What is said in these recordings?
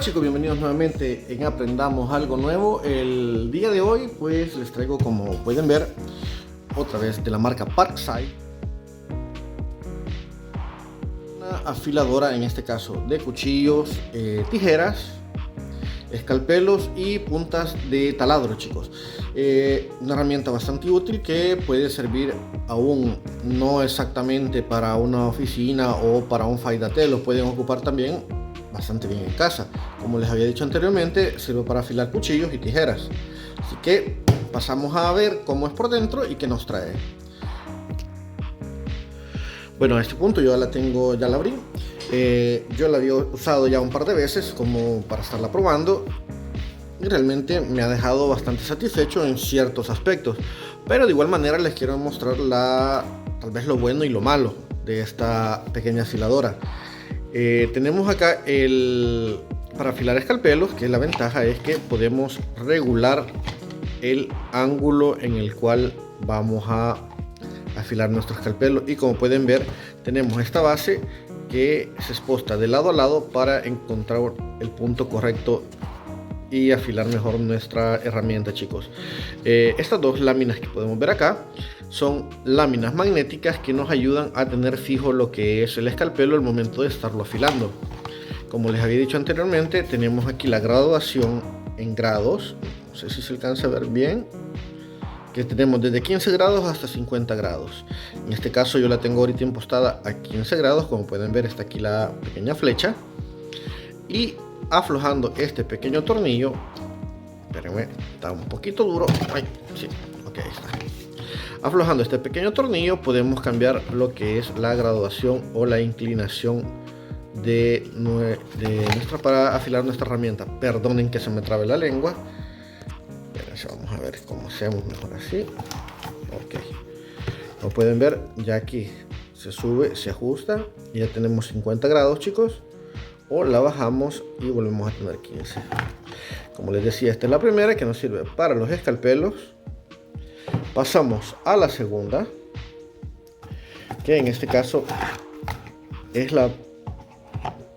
Chicos, bienvenidos nuevamente en Aprendamos Algo Nuevo. El día de hoy pues les traigo, como pueden ver, otra vez de la marca Parkside, una afiladora, en este caso de cuchillos, tijeras, escalpelos y puntas de taladro, chicos. Una herramienta bastante útil que puede servir aún no exactamente para una oficina o para un faidateo, lo pueden ocupar también bastante bien en casa. Como les había dicho anteriormente, sirve para afilar cuchillos y tijeras. Así que pasamos a ver cómo es por dentro y qué nos trae. Bueno, a este punto yo ya la tengo, ya la abrí. Yo la había usado ya un par de veces como para estarla probando y realmente me ha dejado bastante satisfecho en ciertos aspectos, pero de igual manera les quiero mostrar tal vez lo bueno y lo malo de esta pequeña afiladora. Tenemos acá para afilar escalpelos, que la ventaja es que podemos regular el ángulo en el cual vamos a afilar nuestro escalpelo, y como pueden ver tenemos esta base que se exposta de lado a lado para encontrar el punto correcto y afilar mejor nuestra herramienta, chicos. Estas dos láminas que podemos ver acá son láminas magnéticas que nos ayudan a tener fijo lo que es el escalpelo al momento de estarlo afilando. Como les había dicho anteriormente, tenemos aquí la graduación en grados, no sé si se alcanza a ver bien, que tenemos desde 15 grados hasta 50 grados. En este caso yo la tengo ahorita impostada a 15 grados, como pueden ver está aquí la pequeña flecha, y aflojando este pequeño tornillo, espérenme, está un poquito duro, ay, sí, ok, ahí está. Aflojando este pequeño tornillo podemos cambiar lo que es la graduación o la inclinación de nuestra, para afilar nuestra herramienta. Perdonen que se me trabe la lengua. Vamos a ver cómo hacemos mejor así. Ok, como pueden ver ya aquí se sube, se ajusta y ya tenemos 50 grados, chicos, o la bajamos y volvemos a tener 15. Como les decía, esta es la primera que nos sirve para los escalpelos. Pasamos a la segunda, que en este caso es la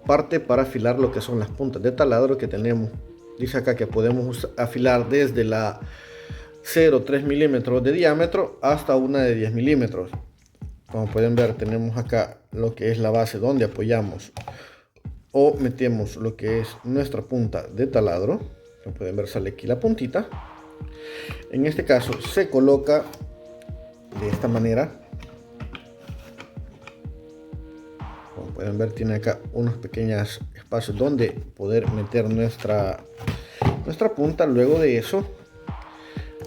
parte para afilar lo que son las puntas de taladro que tenemos. Dice acá que podemos afilar desde la 0,3 milímetros de diámetro hasta una de 10 milímetros. Como pueden ver, tenemos acá lo que es la base donde apoyamos o metemos lo que es nuestra punta de taladro. Como pueden ver, sale aquí la puntita. En este caso se coloca de esta manera. Como pueden ver, tiene acá unos pequeños espacios donde poder meter nuestra punta. Luego de eso,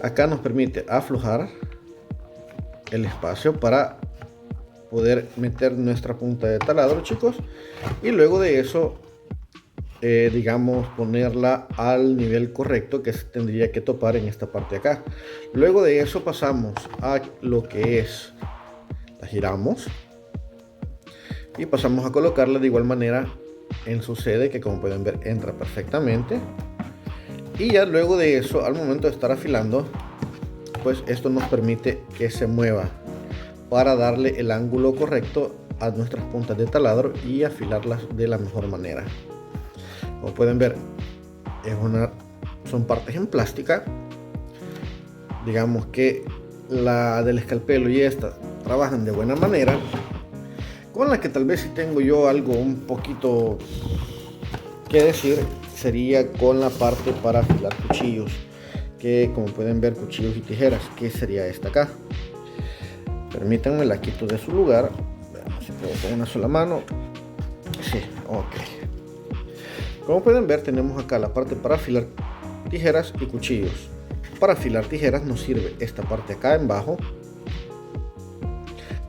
acá nos permite aflojar el espacio para poder meter nuestra punta de taladro, chicos, y luego de eso digamos ponerla al nivel correcto que se tendría que topar en esta parte de acá. Luego de eso pasamos a lo que es, la giramos y pasamos a colocarla de igual manera en su sede, que como pueden ver entra perfectamente. Y ya luego de eso, al momento de estar afilando, pues esto nos permite que se mueva para darle el ángulo correcto a nuestras puntas de taladro y afilarlas de la mejor manera. Como pueden ver, son partes en plástica. Digamos que la del escalpelo y esta trabajan de buena manera. Con la que tal vez si tengo yo algo un poquito que decir sería con la parte para afilar cuchillos, que como pueden ver, cuchillos y tijeras, que sería esta acá. Permítanme, la quito de su lugar. Veamos si puedo con una sola mano. Sí, ok. Como pueden ver, tenemos acá la parte para afilar tijeras y cuchillos. Para afilar tijeras nos sirve esta parte acá en bajo,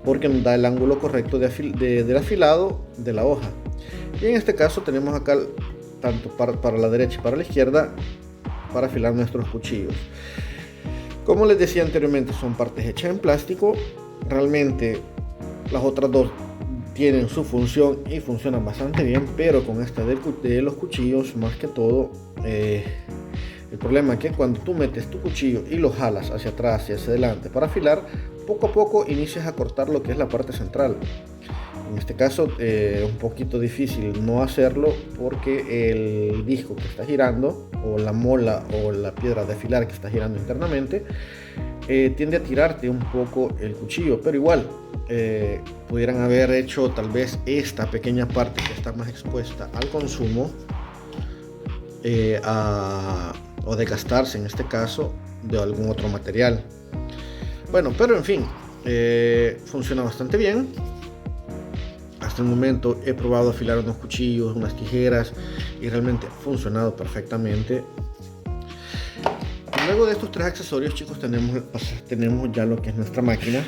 porque nos da el ángulo correcto del afilado de la hoja. Y en este caso tenemos acá tanto para la derecha y para la izquierda para afilar nuestros cuchillos. Como les decía anteriormente, son partes hechas en plástico. Realmente las otras dos tienen su función y funcionan bastante bien, pero con esta de los cuchillos, más que todo, el problema es que cuando tú metes tu cuchillo y lo jalas hacia atrás y hacia adelante para afilar, poco a poco inicias a cortar lo que es la parte central. En este caso es un poquito difícil no hacerlo porque el disco que está girando, o la mola o la piedra de afilar que está girando internamente, tiende a tirarte un poco el cuchillo, pero igual pudieran haber hecho tal vez esta pequeña parte que está más expuesta al consumo, o desgastarse en este caso de algún otro material. Bueno, pero en fin, funciona bastante bien. Hasta el momento he probado afilar unos cuchillos, unas tijeras, y realmente ha funcionado perfectamente. Luego de estos tres accesorios, chicos, tenemos ya lo que es nuestra máquina.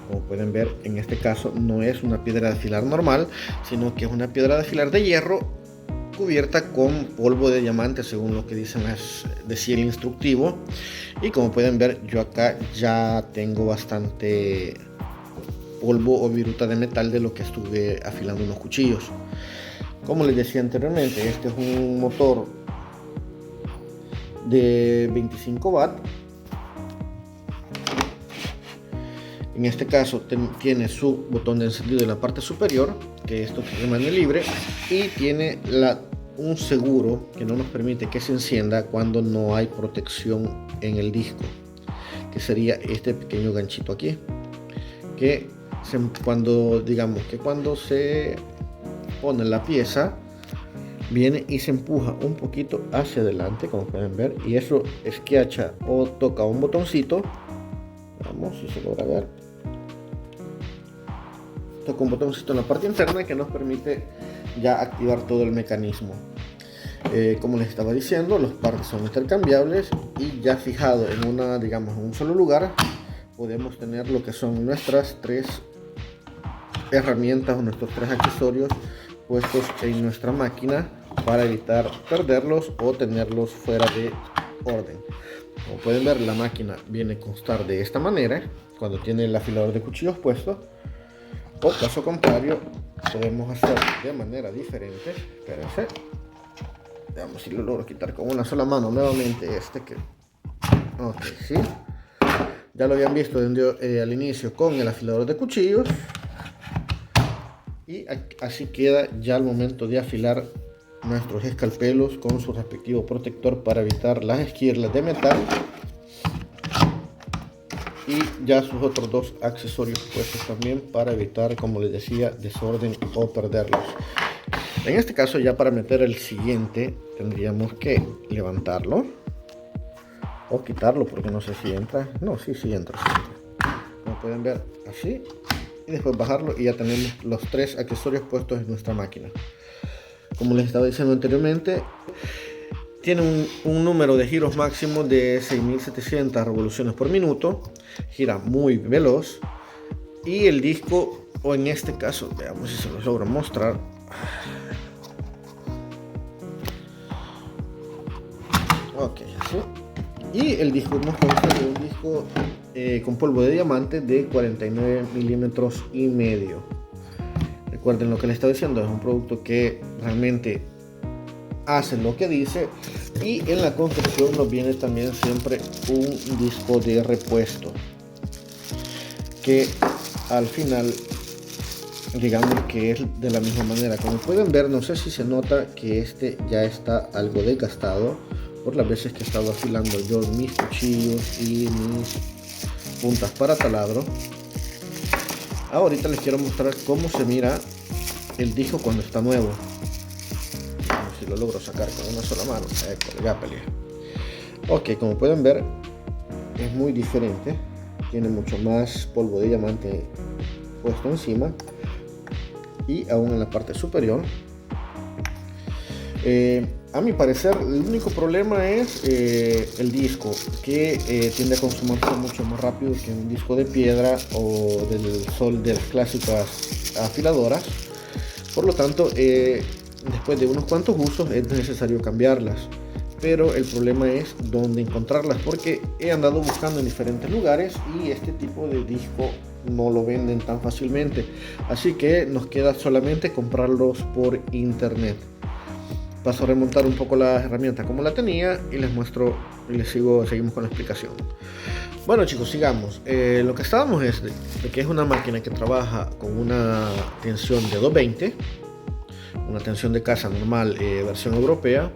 Como pueden ver, en este caso no es una piedra de afilar normal, sino que es una piedra de afilar de hierro cubierta con polvo de diamante, según lo que decía el instructivo. Y como pueden ver, yo acá ya tengo bastante polvo o viruta de metal de lo que estuve afilando unos cuchillos. Como les decía anteriormente, este es un motor de 25 watts. En este caso tiene su botón de encendido en la parte superior, que esto permanece libre, y tiene un seguro que no nos permite que se encienda cuando no hay protección en el disco, que sería este pequeño ganchito aquí, que cuando se pone la pieza, viene y se empuja un poquito hacia adelante, como pueden ver, y eso esquiacha o toca un botoncito. Vamos, si se logra ver, toca un botoncito en la parte interna que nos permite ya activar todo el mecanismo. Como les estaba diciendo, los partes son intercambiables, y ya fijado en un solo lugar, podemos tener lo que son nuestras tres herramientas o nuestros tres accesorios puestos en nuestra máquina para evitar perderlos o tenerlos fuera de orden. Como pueden ver, la máquina viene a constar de esta manera cuando tiene el afilador de cuchillos puesto, o caso contrario podemos hacer de manera diferente. Espérense, veamos si lo logro quitar con una sola mano nuevamente ok, sí, ya lo habían visto al inicio con el afilador de cuchillos, y así queda ya al momento de afilar nuestros escalpelos con su respectivo protector para evitar las esquirlas de metal, y ya sus otros dos accesorios puestos también para evitar, como les decía, desorden o perderlos. En este caso, ya para meter el siguiente tendríamos que levantarlo o quitarlo, porque no sé si entra. No, sí entra. Como pueden ver, así, y después bajarlo, y ya tenemos los tres accesorios puestos en nuestra máquina. Como les estaba diciendo anteriormente, tiene un número de giros máximo de 6700 revoluciones por minuto, gira muy veloz, y el disco, o en este caso, veamos si se los logro mostrar. Ok, así. Y el disco nos consta de un disco con polvo de diamante de 49 milímetros y medio. Recuerden lo que les estaba diciendo, es un producto que realmente hace lo que dice, y en la confección nos viene también siempre un disco de repuesto, que al final digamos que es de la misma manera. Como pueden ver, no sé si se nota que este ya está algo desgastado por las veces que he estado afilando yo mis cuchillos y mis puntas para taladro. Ahorita les quiero mostrar cómo se mira el disco cuando está nuevo. Vamos, si lo logro sacar con una sola mano. Ya peleé. Ok, como pueden ver, es muy diferente. Tiene mucho más polvo de diamante puesto encima, y aún en la parte superior. A mi parecer, el único problema es el disco, que tiende a consumirse mucho más rápido que un disco de piedra o de las clásicas afiladoras. Por lo tanto, después de unos cuantos usos es necesario cambiarlas. Pero el problema es dónde encontrarlas, porque he andado buscando en diferentes lugares y este tipo de disco no lo venden tan fácilmente. Así que nos queda solamente comprarlos por internet. paso a remontar un poco la herramienta como la tenía y les muestro y seguimos con la explicación. Bueno chicos, sigamos. Lo que estábamos es de que es una máquina que trabaja con una tensión de 220, una tensión de casa normal, versión europea,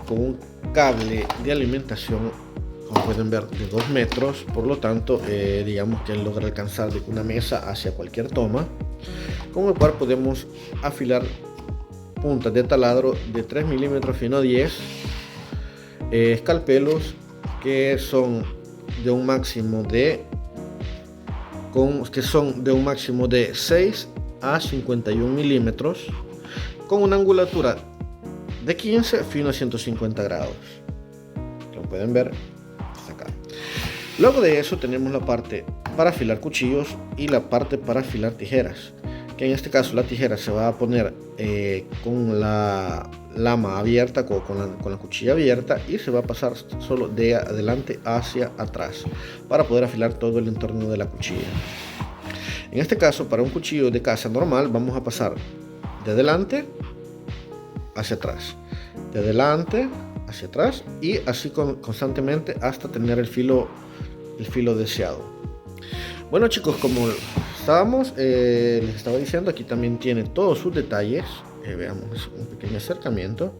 con un cable de alimentación, como pueden ver, de 2 metros. Por lo tanto, digamos que logra alcanzar de una mesa hacia cualquier toma, con el cual podemos afilar puntas de taladro de 3 milímetros fino 10, escalpelos que son de un máximo de 6 a 51 milímetros, con una angulatura de 15 fino a 150 grados, como pueden ver hasta acá. Luego de eso tenemos la parte para afilar cuchillos y la parte para afilar tijeras, que en este caso la tijera se va a poner con la lama abierta, con la cuchilla abierta, y se va a pasar solo de adelante hacia atrás para poder afilar todo el entorno de la cuchilla. En este caso, para un cuchillo de caza normal, vamos a pasar de adelante hacia atrás, de adelante hacia atrás, y así constantemente hasta tener el filo deseado. Bueno chicos, como estábamos, les estaba diciendo, aquí también tiene todos sus detalles. Veamos un pequeño acercamiento,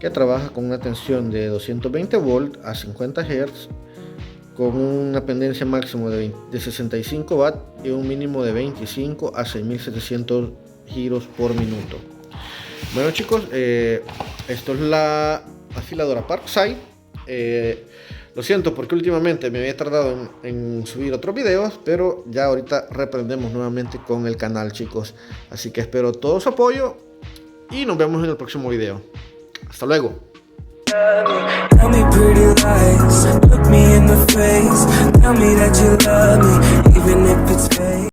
que trabaja con una tensión de 220 volts a 50 Hz, con una pendencia máxima de 65 watts y un mínimo de 25 a 6700 giros por minuto. Bueno chicos, esto es la afiladora Parkside. Lo siento porque últimamente me había tardado en subir otros videos, pero ya ahorita reprendemos nuevamente con el canal chicos, así que espero todo su apoyo y nos vemos en el próximo video. Hasta luego. Tell me pretty lies, look me in the face, tell me that you love me, even if it's